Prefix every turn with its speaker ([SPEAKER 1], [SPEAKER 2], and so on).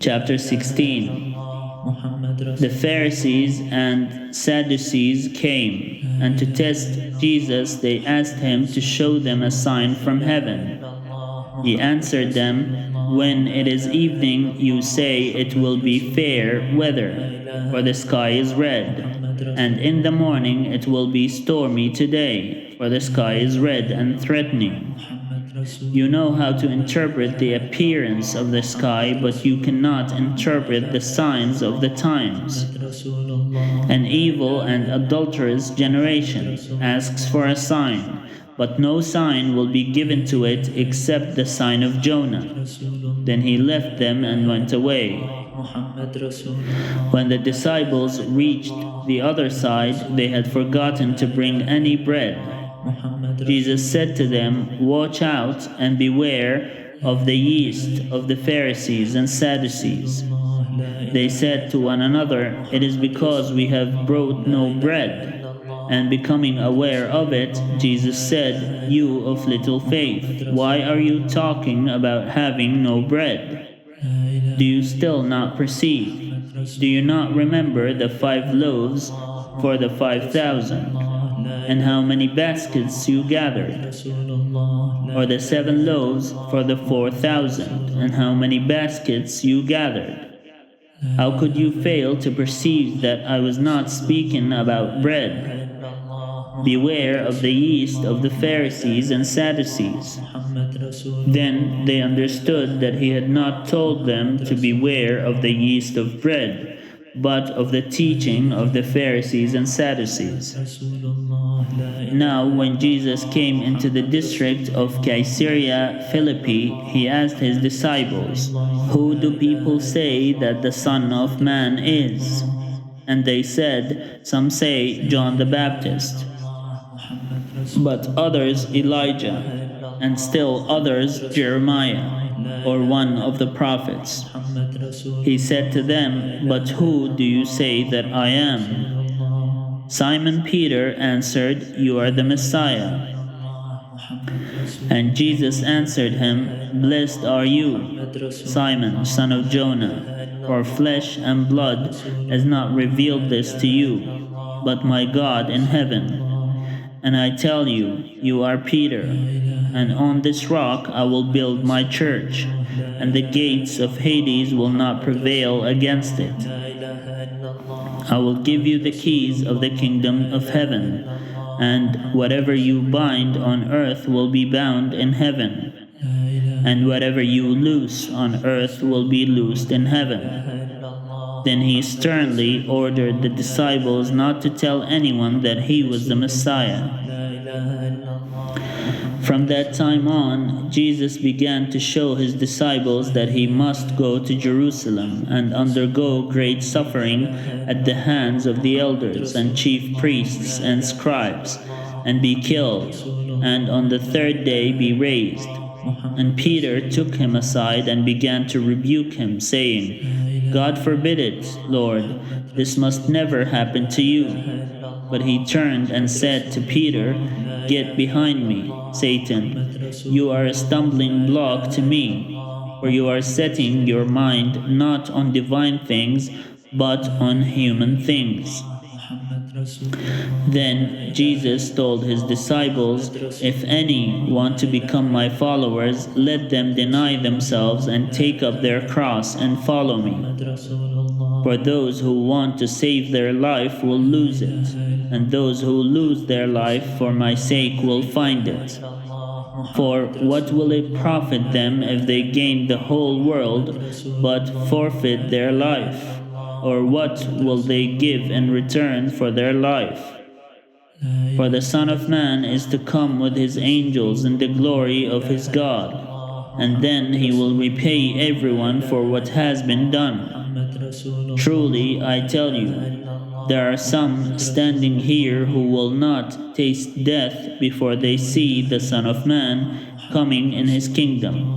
[SPEAKER 1] Chapter 16. The Pharisees and Sadducees came, and to test Jesus they asked him to show them a sign from heaven. He answered them, "When it is evening, you say it will be fair weather, for the sky is red, and in the morning it will be stormy today, for the sky is red and threatening. You know how to interpret the appearance of the sky, but you cannot interpret the signs of the times. An evil and adulterous generation asks for a sign, but no sign will be given to it except the sign of Jonah." Then he left them and went away. When the disciples reached the other side, they had forgotten to bring any bread. Jesus said to them, "Watch out and beware of the yeast of the Pharisees and Sadducees." They said to one another, "It is because we have brought no bread." And becoming aware of it, Jesus said, "You of little faith, why are you talking about having no bread? Do you still not perceive? Do you not remember the 5 loaves for the 5,000, and how many baskets you gathered? Or the 7 loaves for the 4,000, and how many baskets you gathered? How could you fail to perceive that I was not speaking about bread? Beware of the yeast of the Pharisees and Sadducees." Then they understood that he had not told them to beware of the yeast of bread, but of the teaching of the Pharisees and Sadducees. Now, when Jesus came into the district of Caesarea Philippi, he asked his disciples, "Who do people say that the Son of Man is?" And they said, "Some say John the Baptist, but others Elijah, and still others Jeremiah, or one of the prophets." He said to them, "But who do you say that I am?" Simon Peter answered, "You are the Messiah." And Jesus answered him, "Blessed are you, Simon, son of Jonah, for flesh and blood has not revealed this to you, but my God in heaven. And I tell you, you are Peter, and on this rock I will build my church, and the gates of Hades will not prevail against it. I will give you the keys of the kingdom of heaven, and whatever you bind on earth will be bound in heaven, and whatever you loose on earth will be loosed in heaven." Then he sternly ordered the disciples not to tell anyone that he was the Messiah. From that time on, Jesus began to show his disciples that he must go to Jerusalem and undergo great suffering at the hands of the elders and chief priests and scribes, and be killed, and on the 3rd day be raised. And Peter took him aside and began to rebuke him, saying, "God forbid it, Lord, this must never happen to you." But he turned and said to Peter, "Get behind me, Satan. You are a stumbling block to me, for you are setting your mind not on divine things, but on human things." Then Jesus told his disciples, "If any want to become my followers, let them deny themselves and take up their cross and follow me. For those who want to save their life will lose it, and those who lose their life for my sake will find it. For what will it profit them if they gain the whole world but forfeit their life? Or what will they give in return for their life? For the Son of Man is to come with his angels in the glory of his God, and then he will repay everyone for what has been done. Truly, I tell you, there are some standing here who will not taste death before they see the Son of Man coming in his kingdom."